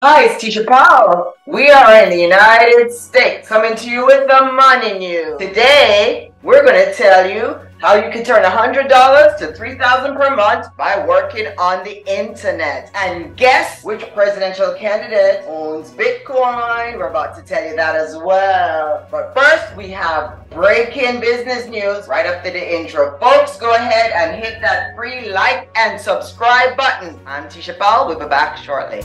Hi, it's Tisha Powell. We are in the United States, coming to you with the money news. Today, we're going to tell you how you can turn $100 to $3,000 per month by working on the internet. And guess which presidential candidate owns Bitcoin? We're about to tell you that as well. But first, we have breaking business news right after the intro. Folks, go ahead and hit that free like and subscribe button. I'm Tisha Powell. We'll be back shortly.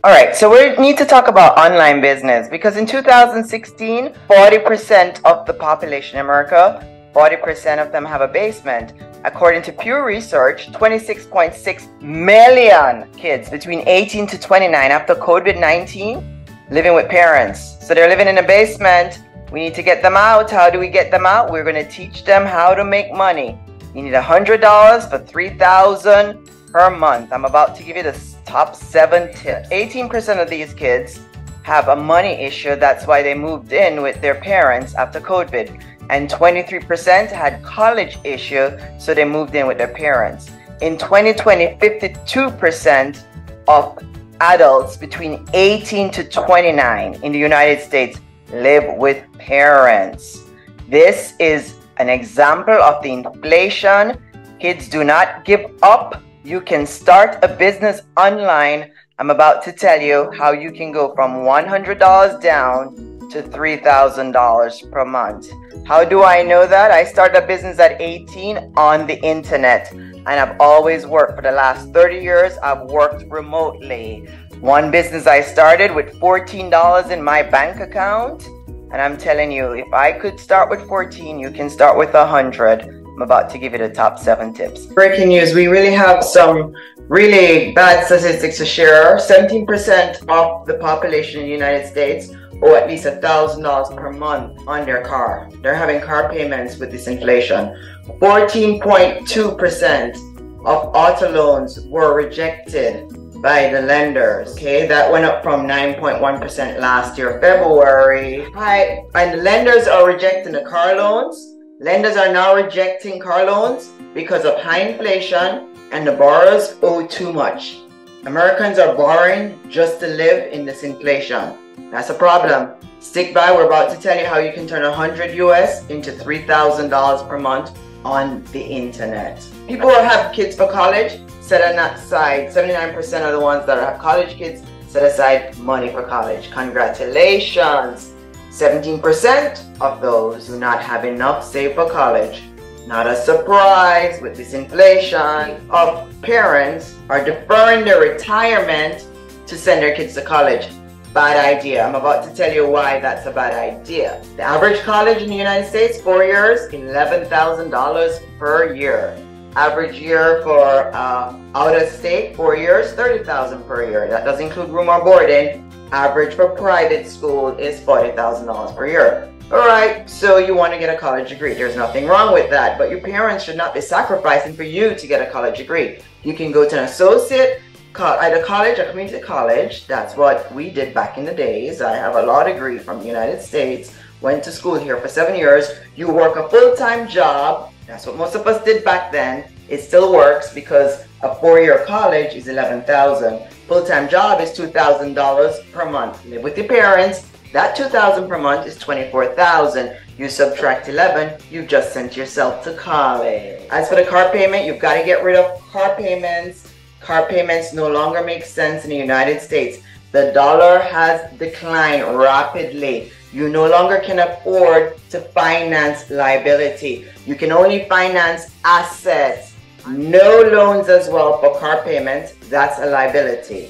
Alright, so we need to talk about online business because in 2016, 40% of the population in America, 40% of them have a basement. According to Pew Research, 26.6 million kids between 18 to 29 after COVID-19 living with parents. So they're living in a basement. We need to get them out. How do we get them out? We're going to teach them how to make money. You need $100 for $3,000 per month. I'm about to give you the top 7 tips. 18% of these kids have a money issue. That's why they moved in with their parents after COVID. And 23% had college issue, so they moved in with their parents. In 2020, 52% of adults between 18 to 29 in the United States live with parents. This is an example of the inflation. Kids, do not give up. You can start a business online. I'm about to tell you how you can go from $100 down to $3,000 per month. How do I know that? I started a business at 18 on the internet, and I've always worked. For the last 30 years, I've worked remotely. One business I started with $14 in my bank account, and I'm telling you, if I could start with 14, you can start with 100. I'm about to give you the top 7 tips. Breaking news, we really have some really bad statistics to share. 17% of the population in the United States owe at least $1,000 per month on their car. They're having car payments with this inflation. 14.2% of auto loans were rejected by the lenders. Okay, that went up from 9.1% last year, February. And the lenders are rejecting the car loans. Lenders are now rejecting car loans because of high inflation and the borrowers owe too much. Americans are borrowing just to live in this inflation. That's a problem. Stick by, we're about to tell you how you can turn 100 US into $3,000 per month on the internet. People who have kids for college set aside, 79% of the ones that have college kids set aside money for college. Congratulations. 17% of those do not have enough saved for college. Not a surprise with this inflation of parents are deferring their retirement to send their kids to college. Bad idea. I'm about to tell you why that's a bad idea. The average college in the United States, 4 years, $11,000 per year. Average year for out of state, 4 years, $30,000 per year. That doesn't include room or boarding. Average for private school is $40,000 per year. Alright, so you want to get a college degree. There's nothing wrong with that, but your parents should not be sacrificing for you to get a college degree. You can go to an associate, either college or community college. That's what we did back in the days. I have a law degree from the United States, went to school here for 7 years. You work a full-time job. That's what most of us did back then. It still works because a 4-year college is $11,000. Full-time job is $2,000 per month. Live with your parents. That $2,000 per month is $24,000. You subtract 11, you've just sent yourself to college. As for the car payment, you've got to get rid of car payments. Car payments no longer make sense in the United States. The dollar has declined rapidly. You no longer can afford to finance liability. You can only finance assets. No loans as well for car payments. That's a liability.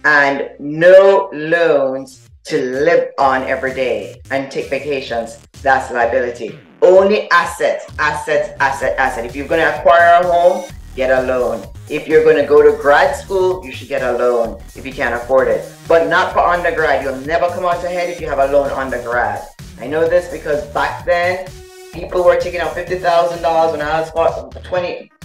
And no loans to live on every day and take vacations. That's liability. Only assets. If you're going to acquire a home, get a loan. If you're going to go to grad school, you should get a loan if you can't afford it. But not for undergrad. You'll never come out ahead if you have a loan undergrad. I know this because back then, people were taking out $50,000 when I was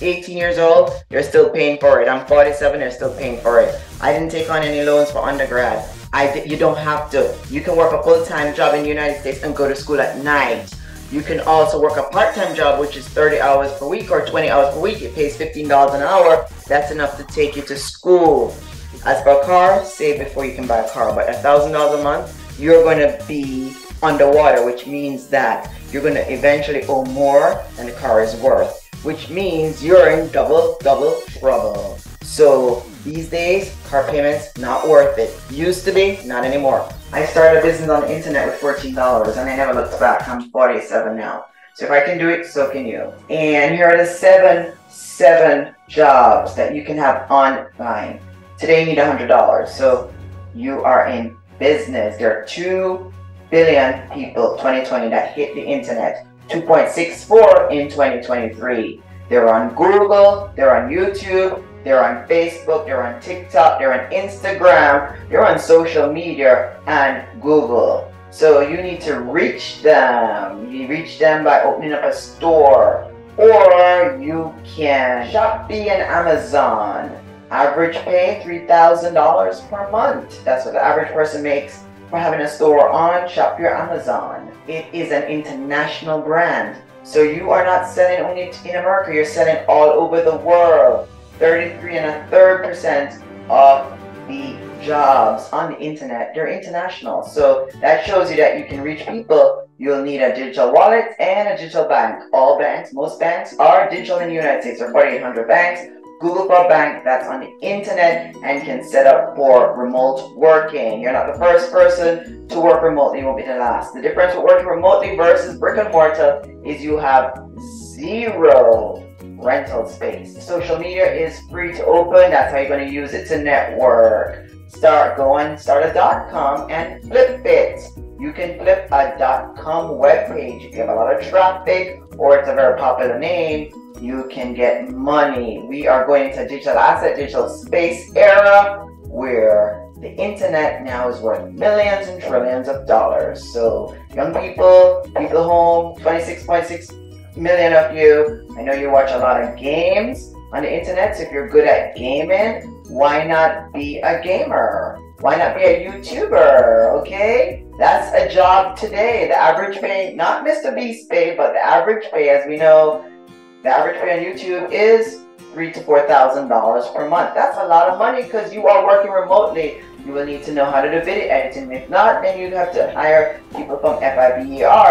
18 years old. They're still paying for it. I'm 47, they're still paying for it. I didn't take on any loans for undergrad. You don't have to. You can work a full-time job in the United States and go to school at night. You can also work a part-time job, which is 30 hours per week or 20 hours per week. It pays $15 an hour. That's enough to take you to school. As for a car, save before you can buy a car. But $1,000 a month, you're going to be underwater, which means that you're going to eventually owe more than the car is worth, which means you're in double trouble. So these days, car payments, not worth it. Used to be, not anymore. I started a business on the internet with $14 and I never looked back. I'm 47 now. So if I can do it, so can you. And here are the seven jobs that you can have online. Today you need $100. So you are in business. There are 2 billion people 2020 that hit the internet. 2.64 in 2023. They're on Google, they're on YouTube, they're on Facebook, they're on TikTok, they're on Instagram, they're on social media and Google. So you need to reach them. You reach them by opening up a store, or you can Shopee and Amazon. Average pay $3,000 per month. That's what the average person makes for having a store on Shopee or Amazon. It is an international brand. So you are not selling only in America, you're selling all over the world. 33.33% of the jobs on the internet, they're international. So that shows you that you can reach people. You'll need a digital wallet and a digital bank. All banks, most banks are digital in the United States. There are 4,800 banks. Google for a bank that's on the internet and can set up for remote working. You're not the first person to work remotely, you won't be the last. The difference with working remotely versus brick and mortar is you have zero rental space. Social media is free to open. That's how you're going to use it to network. Start a .com and flip it. You can flip a .com webpage. If you have a lot of traffic or it's a very popular name, you can get money. We are going into digital asset, digital space era where the internet now is worth millions and trillions of dollars. So young people home, 26.6 million of you. I know you watch a lot of games on the internet. So if you're good at gaming, why not be a gamer? Why not be a YouTuber? Okay? That's a job today. The average pay, not Mr. Beast pay, but the average pay, as we know, the average pay on YouTube is $3,000 to $4,000 per month. That's a lot of money because you are working remotely. You will need to know how to do video editing. If not, then you have to hire people from FIBER.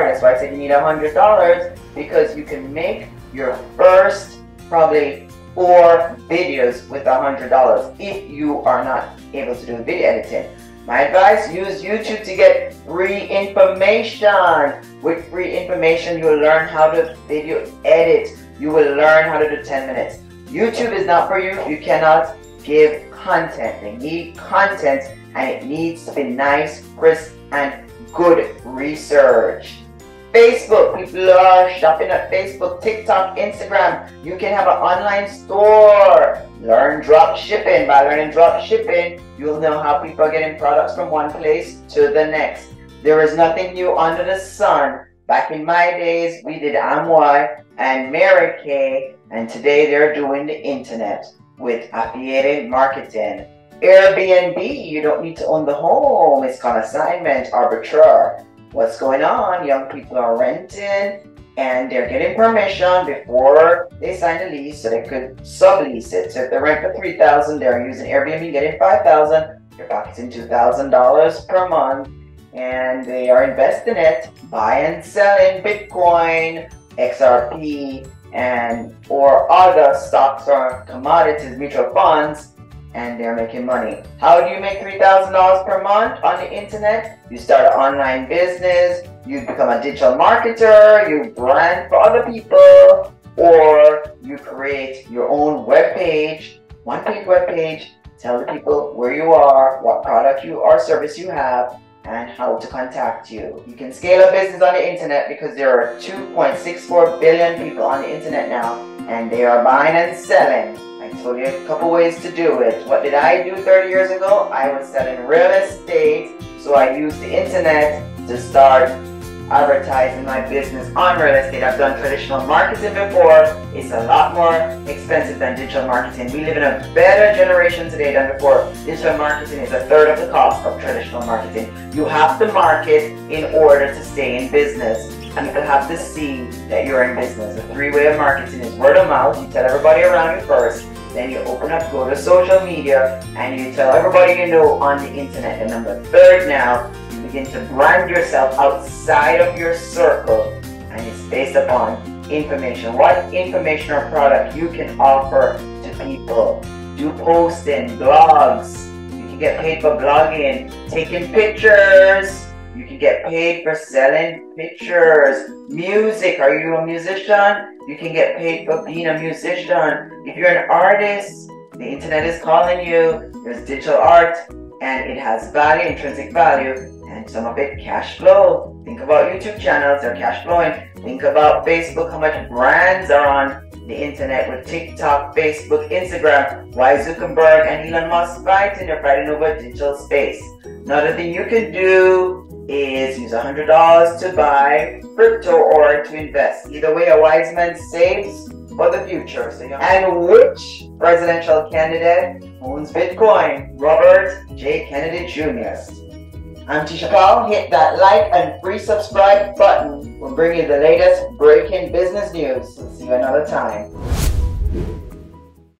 That's why I said you need $100 because you can make your first probably 4 videos with $100 if you are not able to do video editing. My advice, use YouTube to get free information. With free information, you will learn how to video edit. You will learn how to do 10 minutes. YouTube is not for you. You cannot give content. They need content and it needs to be nice, crisp, and good research. Facebook, people are shopping at Facebook, TikTok, Instagram. You can have an online store. Learn drop shipping. By learning drop shipping, you'll know how people are getting products from one place to the next. There is nothing new under the sun. Back in my days, we did Amway and Mary Kay, and today they're doing the internet with affiliated marketing. Airbnb, you don't need to own the home. It's called assignment arbitrage. What's going on? Young people are renting and they're getting permission before they sign the lease so they could sublease it. So if they rent for $3,000, they're using Airbnb getting $5,000. They're pocketing $2,000 per month and they are investing it, buying and selling Bitcoin, XRP, and or other stocks or commodities, mutual funds, and they're making money. How do you make $3,000 per month on the internet? You start an online business, you become a digital marketer, you brand for other people, or you create your own web page, one-page web page, tell the people where you are, what product you or service you have, and how to contact you. You can scale a business on the internet because there are 2.64 billion people on the internet now, and they are buying and selling. I told you a couple ways to do it. What did I do 30 years ago? I was selling real estate, so I used the internet to start advertising my business on real estate. I've done traditional marketing before. It's a lot more expensive than digital marketing. We live in a better generation today than before. Digital marketing is a third of the cost of traditional marketing. You have to market in order to stay in business. And people have to see that you're in business. The three-way of marketing is word of mouth. You tell everybody around you first. Then you go to social media, and you tell everybody you know on the internet. And number third now, you begin to brand yourself outside of your circle, and it's based upon information. What information or product you can offer to people. Do posting, blogs. You can get paid for blogging, taking pictures. You can get paid for selling pictures. Music, are you a musician? You can get paid for being a musician. If you're an artist, the internet is calling you. There's digital art, and it has value, intrinsic value, and some of it cash flow. Think about YouTube channels, they're cash flowing. Think about Facebook, how much brands are on the internet with TikTok, Facebook, Instagram. Why Zuckerberg and Elon Musk fighting? They're fighting over digital space. Another thing you can do is use $100 to buy crypto or to invest. Either way, a wise man saves for the future. And which presidential candidate owns Bitcoin? Robert J. Kennedy Jr. I'm Tisha Powell. Hit that like and free subscribe button. We'll bring you the latest breaking business news. See you another time.